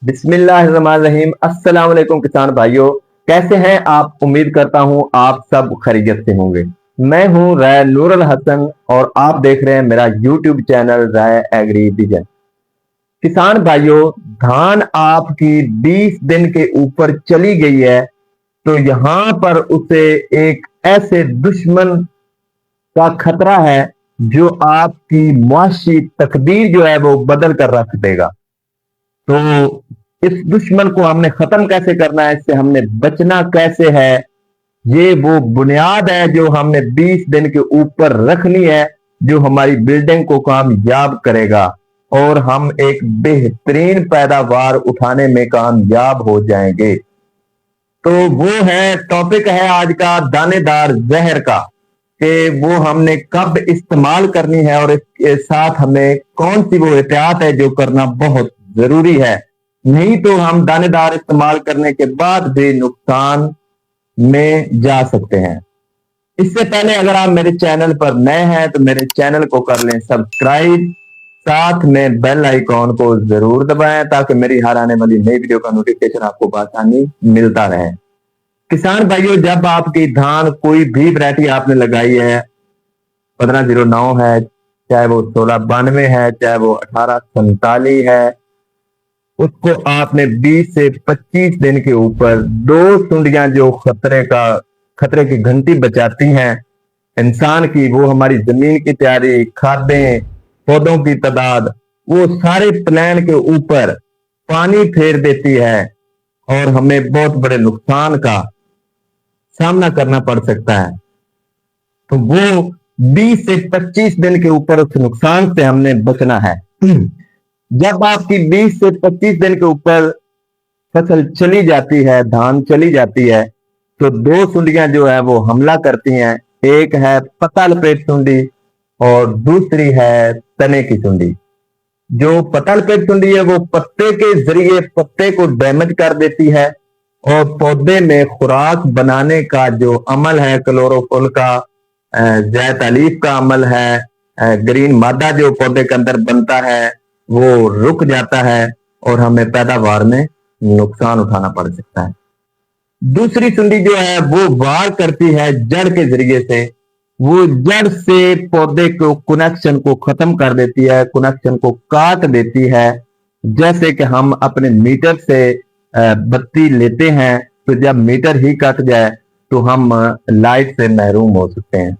बिस्मिल्लाहिर्रहमानिर्रहीम। अस्सलाम वालेकुम किसान भाइयों, कैसे हैं आप? उम्मीद करता हूं आप सब खैरियत से होंगे। मैं हूं राय नूरुल हसन और आप देख रहे हैं मेरा यूट्यूब चैनल राय एग्री विजन। किसान भाइयों, धान आपकी 20 दिन के ऊपर चली गई है तो यहां पर उसे एक ऐसे दुश्मन का खतरा है जो आपकी मुआशी तकदीर जो है वो बदल कर रख देगा। तो इस दुश्मन को हमने खत्म कैसे करना है, इससे हमने बचना कैसे है, ये वो बुनियाद है जो हमने 20 दिन के ऊपर रखनी है, जो हमारी बिल्डिंग को कामयाब करेगा और हम एक बेहतरीन पैदावार उठाने में कामयाब हो जाएंगे। तो वो है टॉपिक है आज का दानेदार जहर का, कि वो हमने कब इस्तेमाल करनी है और इसके साथ हमें कौन सी वो एहतियात है जो करना बहुत जरूरी है। नहीं तो हम दानेदार इस्तेमाल करने के बाद भी नुकसान में जा सकते हैं। इससे पहले अगर आप मेरे चैनल पर नए हैं तो मेरे चैनल को कर लें सब्सक्राइब, साथ में बेल आइकॉन को जरूर दबाएं ताकि मेरी हर आने वाली नई वीडियो का नोटिफिकेशन आपको आसानी मिलता रहे। किसान भाइयों, जब आपकी धान कोई भी वैरायटी आपने लगाई है, 1509 है, चाहे वो 1692 है, चाहे वो 1847 है, उसको आपने 20 से 25 दिन के ऊपर दो सुंडियां जो खतरे की घंटी बजाती हैं इंसान की, वो हमारी जमीन की तैयारी, खादें, पौधों की तादाद, वो सारे प्लान के ऊपर पानी फेर देती है और हमें बहुत बड़े नुकसान का सामना करना पड़ सकता है। तो वो 20 से 25 दिन के ऊपर उस नुकसान से हमने बचना है। जब आपकी 20 से 25 दिन के ऊपर फसल चली जाती है, धान चली जाती है, तो दो सुंडियां जो है वो हमला करती हैं। एक है पत्ता लपेट सुंडी और दूसरी है तने की सुंडी। जो पत्ता लपेट सुंडी है वो पत्ते के जरिए पत्ते को डैमेज कर देती है और पौधे में खुराक बनाने का जो अमल है, क्लोरोफिल का, जैत अलीफ का अमल है, ग्रीन मादा जो पौधे के अंदर बनता है, वो रुक जाता है और हमें पैदावार में नुकसान उठाना पड़ सकता है। दूसरी सुंडी जो है वो वार करती है जड़ के जरिए से, वो जड़ से पौधे को कनेक्शन को खत्म कर देती है, कनेक्शन को काट देती है। जैसे कि हम अपने मीटर से बत्ती लेते हैं, तो जब मीटर ही कट जाए तो हम लाइट से महरूम हो सकते हैं।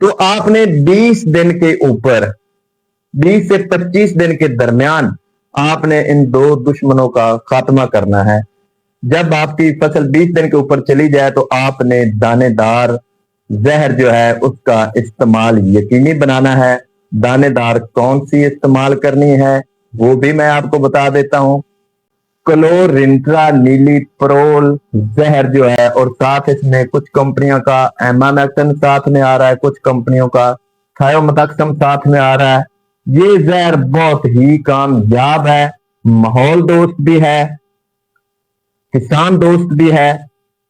तो आपने 20 दिन के ऊपर 20 से 25 दिन के दरमियान आपने इन दो दुश्मनों का खात्मा करना है। जब आपकी फसल 20 दिन के ऊपर चली जाए तो आपने दानेदार जहर जो है उसका इस्तेमाल यकीनी बनाना है। दानेदार कौन सी इस्तेमाल करनी है वो भी मैं आपको बता देता हूं। क्लोरिंट्रा नीली प्रोल जहर जो है, और साथ इसमें कुछ कंपनियों का एमामेक्टिन साथ में आ रहा है, कुछ कंपनियों का थायोमेथाक्सम साथ में आ रहा है। ये जहर बहुत ही कामयाब है, माहौल दोस्त भी है, किसान दोस्त भी है,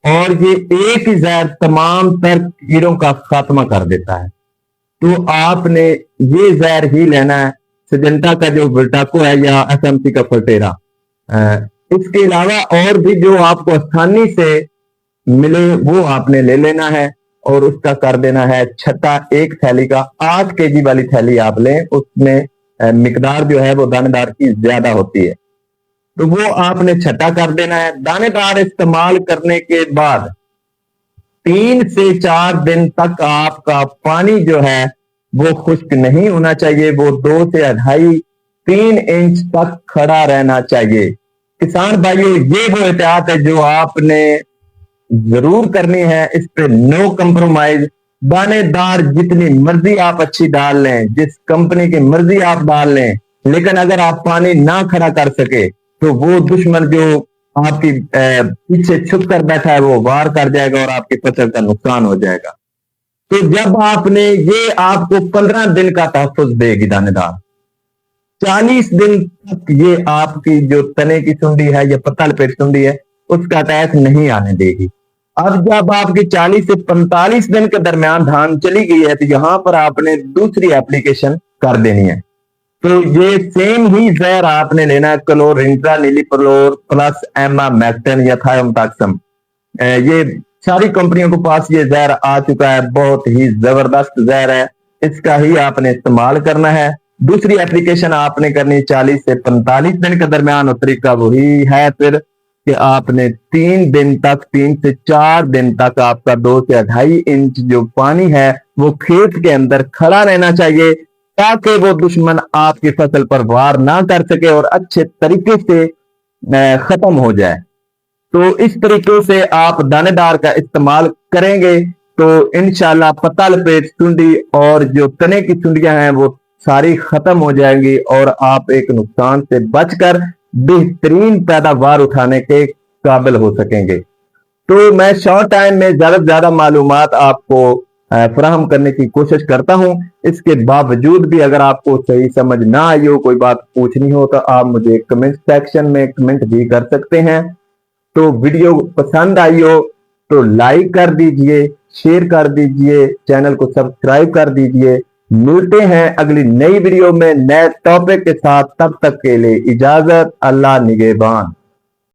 और ये एक ही जहर तमाम तर कीड़ों का खात्मा कर देता है। तो आपने ये जहर ही लेना है, सिजेंटा का जो विल्टाको है या एसएमसी का फर्टेरा। इसके अलावा और भी जो आपको आसानी से मिले वो आपने ले लेना है और उसका कर देना है छटा। एक थैली का 8 केजी वाली थैली आप लें, उसमें मिकदार जो है वो दानेदार की ज्यादा होती है, तो वो आपने छटा कर देना है। दानेदार इस्तेमाल करने के बाद 3 से 4 दिन तक आपका पानी जो है वो खुश्क नहीं होना चाहिए, वो 2 से 2.5-3 इंच तक खड़ा रहना चाहिए। किसान भाइयों, ये वो एहतियात है जो आपने जरूर करनी है, इस पे नो कंप्रोमाइज। दानेदार जितनी मर्जी आप अच्छी डाल लें, जिस कंपनी की मर्जी आप डाल लें, लेकिन अगर आप पानी ना खड़ा कर सके तो वो दुश्मन जो आपकी पीछे छुप कर बैठा है वो वार कर जाएगा और आपकी फसल का नुकसान हो जाएगा। तो जब आपने ये आपको 15 दिन का तहफ्फुज देगी दानेदार, 40 दिन तक ये आपकी जो तने की सुंडी है या पत्ता लपेट सुंडी है उसका अटैक नहीं आने देगी। अब जब आपकी 40 से 45 दिन के दरमियान धान चली गई है तो यहां पर आपने दूसरी एप्लीकेशन कर देनी है। तो ये सेम ही जहर आपने लेना है, क्लोरिंट्रा नीलिप्रोल प्लस एमामेक्टिन या थायोमेथाक्सम। ये सारी कंपनियों के पास ये जहर आ चुका है, बहुत ही जबरदस्त जहर है, इसका ही आपने इस्तेमाल करना है। दूसरी एप्लीकेशन आपने करनी 40 से 45 दिन के दरमियान, और तरीका वही है फिर कि आपने 3 से 4 दिन तक आपका 2 से 2.5 इंच जो पानी है वो खेत के अंदर खड़ा रहना चाहिए, ताकि वो दुश्मन आपकी फसल पर वार ना कर सके और अच्छे तरीके से खत्म हो जाए। तो इस तरीके से आप दानेदार का इस्तेमाल करेंगे तो इंशाल्लाह पत्ता लपेट सुंडी और जो तने की सुंडियां हैं वो सारी खत्म हो जाएंगी, और आप एक नुकसान से बचकर बेहतरीन पैदावार उठाने के काबिल हो सकेंगे। तो मैं शॉर्ट टाइम में ज्यादा से ज्यादा मालूमात आपको फराहम करने की कोशिश करता हूं। इसके बावजूद भी अगर आपको सही समझ ना आई हो, कोई बात पूछनी हो, तो आप मुझे कमेंट सेक्शन में कमेंट भी कर सकते हैं। तो वीडियो पसंद आई हो तो लाइक कर दीजिए, शेयर कर दीजिए, चैनल को सब्सक्राइब कर दीजिए। मिलते हैं अगली नई वीडियो में नए टॉपिक के साथ, तब तक के लिए इजाजत, अल्लाह निगहबान।